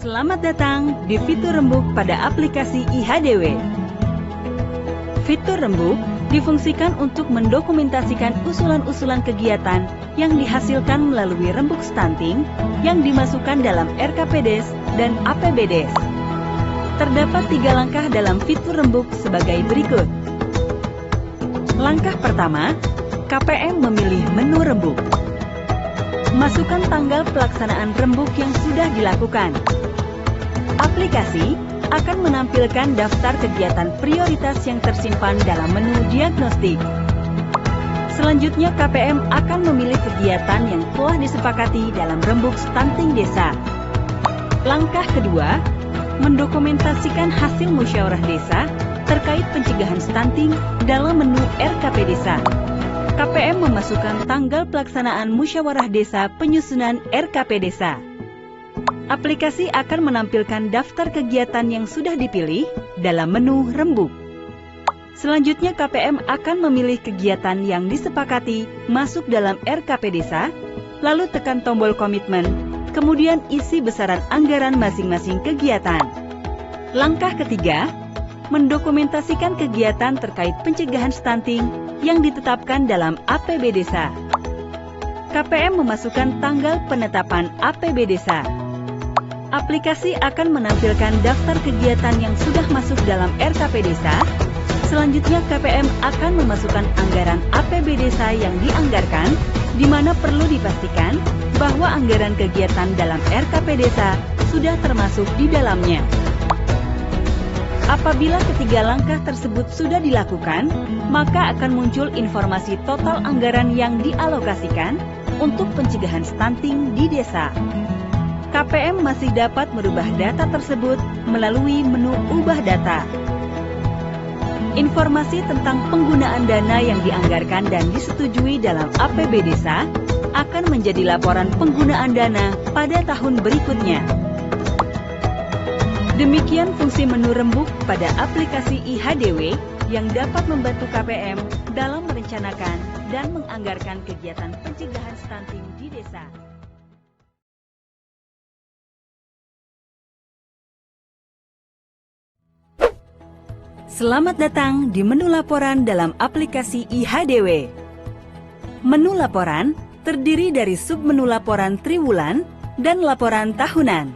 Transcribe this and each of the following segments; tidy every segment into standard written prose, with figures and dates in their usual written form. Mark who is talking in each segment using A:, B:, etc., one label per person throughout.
A: Selamat datang di fitur rembuk pada aplikasi IHDW. Fitur rembuk difungsikan untuk mendokumentasikan usulan-usulan kegiatan yang dihasilkan melalui rembuk stunting yang dimasukkan dalam RKPDes dan APBDes. Terdapat 3 langkah dalam fitur rembuk sebagai berikut. Langkah pertama, KPM memilih menu rembuk. Masukkan tanggal pelaksanaan rembuk yang sudah dilakukan. Aplikasi akan menampilkan daftar kegiatan prioritas yang tersimpan dalam menu diagnostik. Selanjutnya, KPM akan memilih kegiatan yang telah disepakati dalam rembuk stunting desa. Langkah kedua, mendokumentasikan hasil musyawarah desa terkait pencegahan stunting dalam menu RKP Desa. KPM memasukkan tanggal pelaksanaan musyawarah desa penyusunan RKP Desa. Aplikasi akan menampilkan daftar kegiatan yang sudah dipilih dalam menu rembuk. Selanjutnya, KPM akan memilih kegiatan yang disepakati masuk dalam RKP Desa, lalu tekan tombol komitmen, kemudian isi besaran anggaran masing-masing kegiatan. Langkah ketiga, mendokumentasikan kegiatan terkait pencegahan stunting yang ditetapkan dalam APB Desa. KPM memasukkan tanggal penetapan APB Desa. Aplikasi akan menampilkan daftar kegiatan yang sudah masuk dalam RKP Desa. Selanjutnya, KPM akan memasukkan anggaran APB Desa yang dianggarkan, di mana perlu dipastikan bahwa anggaran kegiatan dalam RKP Desa sudah termasuk di dalamnya. Apabila ketiga langkah tersebut sudah dilakukan, maka akan muncul informasi total anggaran yang dialokasikan untuk pencegahan stunting di desa. KPM masih dapat merubah data tersebut melalui menu ubah data. Informasi tentang penggunaan dana yang dianggarkan dan disetujui dalam APB Desa akan menjadi laporan penggunaan dana pada tahun berikutnya. Demikian fungsi menu rembuk pada aplikasi IHDW yang dapat membantu KPM dalam merencanakan dan menganggarkan kegiatan pencegahan stunting di desa. Selamat datang di menu laporan dalam aplikasi IHDW. Menu laporan terdiri dari submenu laporan triwulan dan laporan tahunan.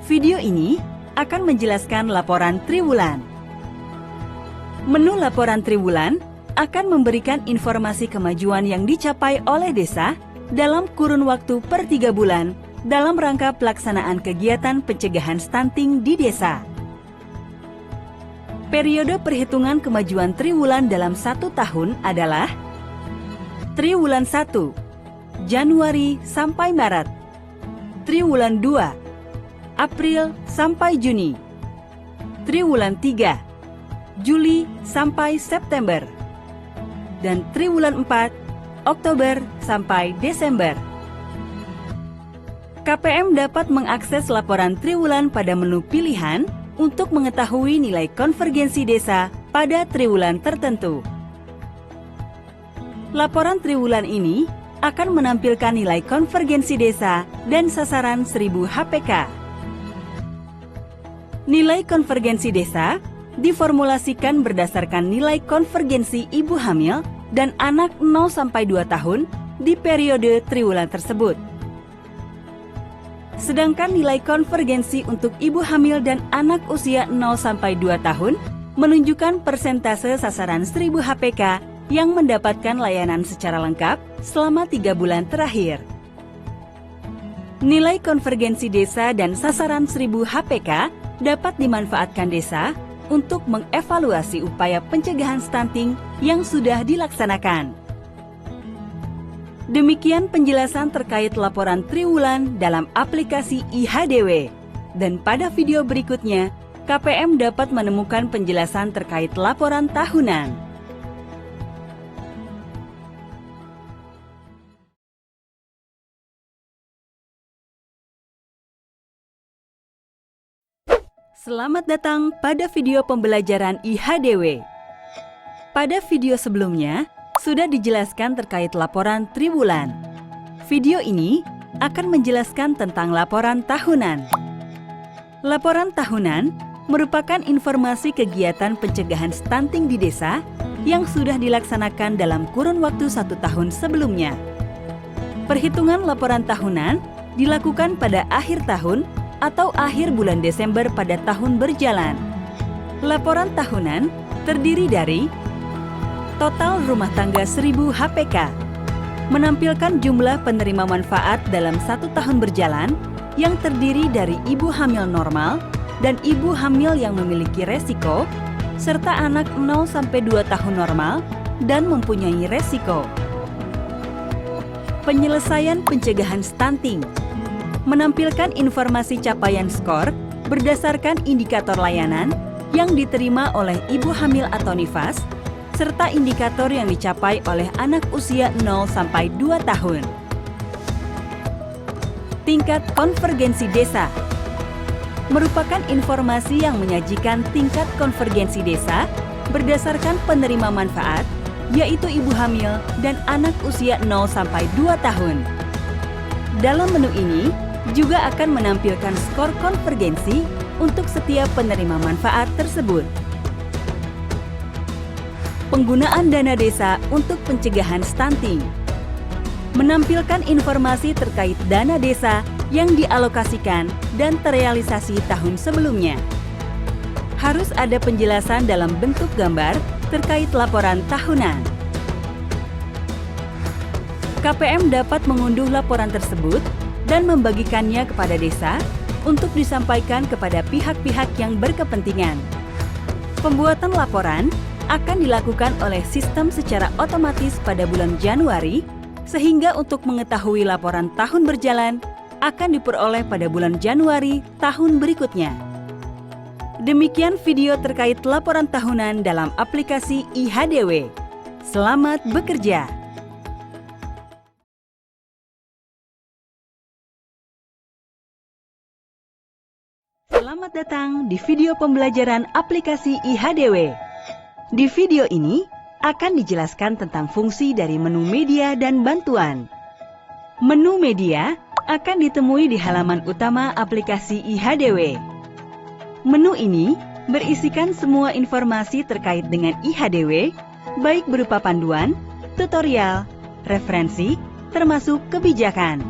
A: Video ini akan menjelaskan laporan triwulan. Menu laporan triwulan akan memberikan informasi kemajuan yang dicapai oleh desa dalam kurun waktu per 3 bulan dalam rangka pelaksanaan kegiatan pencegahan stunting di desa. Periode perhitungan kemajuan triwulan dalam 1 tahun adalah Triwulan 1, Januari sampai Maret. Triwulan 2, April sampai Juni. Triwulan 3, Juli sampai September. Dan triwulan 4, Oktober sampai Desember. KPM dapat mengakses laporan triwulan pada menu pilihan untuk mengetahui nilai konvergensi desa pada triwulan tertentu. Laporan triwulan ini akan menampilkan nilai konvergensi desa dan sasaran 1000 HPK. Nilai konvergensi desa diformulasikan berdasarkan nilai konvergensi ibu hamil dan anak 0-2 tahun di periode triwulan tersebut. Sedangkan nilai konvergensi untuk ibu hamil dan anak usia 0-2 tahun menunjukkan persentase sasaran 1000 HPK yang mendapatkan layanan secara lengkap selama 3 bulan terakhir. Nilai konvergensi desa dan sasaran 1000 HPK dapat dimanfaatkan desa untuk mengevaluasi upaya pencegahan stunting yang sudah dilaksanakan. Demikian penjelasan terkait laporan triwulan dalam aplikasi IHDW. Dan pada video berikutnya, KPM dapat menemukan penjelasan terkait laporan tahunan. Selamat datang pada video pembelajaran IHDW. Pada video sebelumnya, sudah dijelaskan terkait laporan triwulan. Video ini akan menjelaskan tentang laporan tahunan. Laporan tahunan merupakan informasi kegiatan pencegahan stunting di desa yang sudah dilaksanakan dalam kurun waktu 1 tahun sebelumnya. Perhitungan laporan tahunan dilakukan pada akhir tahun atau akhir bulan Desember pada tahun berjalan. Laporan tahunan terdiri dari total rumah tangga 1000 HPK, menampilkan jumlah penerima manfaat dalam 1 tahun berjalan yang terdiri dari ibu hamil normal dan ibu hamil yang memiliki resiko, serta anak 0-2 tahun normal dan mempunyai resiko. Penyelesaian pencegahan stunting menampilkan informasi capaian skor berdasarkan indikator layanan yang diterima oleh ibu hamil atau nifas, serta indikator yang dicapai oleh anak usia 0-2 tahun. Tingkat konvergensi desa merupakan informasi yang menyajikan tingkat konvergensi desa berdasarkan penerima manfaat, yaitu ibu hamil dan anak usia 0-2 tahun. Dalam menu ini juga akan menampilkan skor konvergensi untuk setiap penerima manfaat tersebut. Penggunaan dana desa untuk pencegahan stunting menampilkan informasi terkait dana desa yang dialokasikan dan terrealisasi tahun sebelumnya. Harus ada penjelasan dalam bentuk gambar terkait laporan tahunan. KPM dapat mengunduh laporan tersebut dan membagikannya kepada desa untuk disampaikan kepada pihak-pihak yang berkepentingan. Pembuatan laporan akan dilakukan oleh sistem secara otomatis pada bulan Januari, sehingga untuk mengetahui laporan tahun berjalan akan diperoleh pada bulan Januari tahun berikutnya. Demikian video terkait laporan tahunan dalam aplikasi IHDW. Selamat bekerja! Selamat datang di video pembelajaran aplikasi IHDW. Di video ini akan dijelaskan tentang fungsi dari menu media dan bantuan. Menu media akan ditemui di halaman utama aplikasi IHDW. Menu ini berisikan semua informasi terkait dengan IHDW, baik berupa panduan, tutorial, referensi, termasuk kebijakan.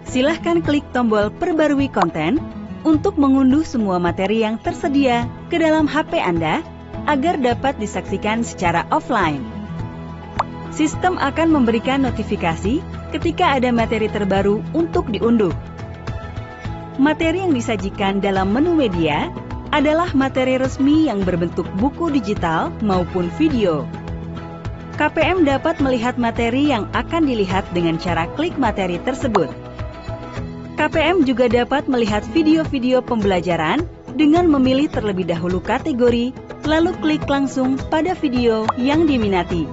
A: Silahkan klik tombol perbarui konten untuk mengunduh semua materi yang tersedia ke dalam HP Anda agar dapat disaksikan secara offline. Sistem akan memberikan notifikasi ketika ada materi terbaru untuk diunduh. Materi yang disajikan dalam menu media adalah materi resmi yang berbentuk buku digital maupun video. KPM dapat melihat materi yang akan dilihat dengan cara klik materi tersebut. KPM juga dapat melihat video-video pembelajaran dengan memilih terlebih dahulu kategori, lalu klik langsung pada video yang diminati.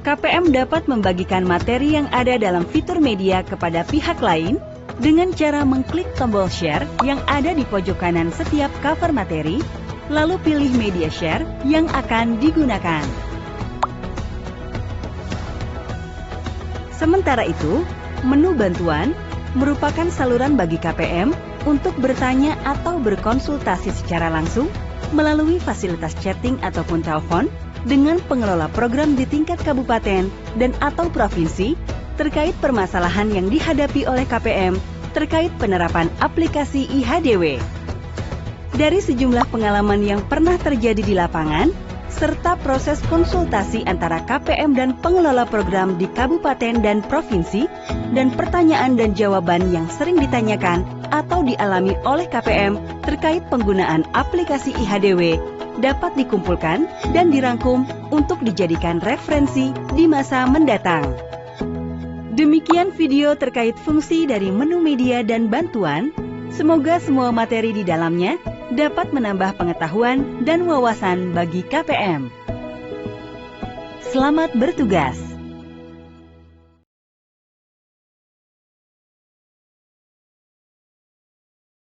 A: KPM dapat membagikan materi yang ada dalam fitur media kepada pihak lain dengan cara mengklik tombol share yang ada di pojok kanan setiap cover materi, lalu pilih media share yang akan digunakan. Sementara itu, menu bantuan merupakan saluran bagi KPM untuk bertanya atau berkonsultasi secara langsung melalui fasilitas chatting ataupun telepon dengan pengelola program di tingkat kabupaten dan atau provinsi terkait permasalahan yang dihadapi oleh KPM terkait penerapan aplikasi IHDW. Dari sejumlah pengalaman yang pernah terjadi di lapangan, serta proses konsultasi antara KPM dan pengelola program di kabupaten dan provinsi, dan pertanyaan dan jawaban yang sering ditanyakan atau dialami oleh KPM terkait penggunaan aplikasi IHDW dapat dikumpulkan dan dirangkum untuk dijadikan referensi di masa mendatang. Demikian video terkait fungsi dari menu media dan bantuan. Semoga semua materi di dalamnya dapat menambah pengetahuan dan wawasan bagi KPM. Selamat bertugas!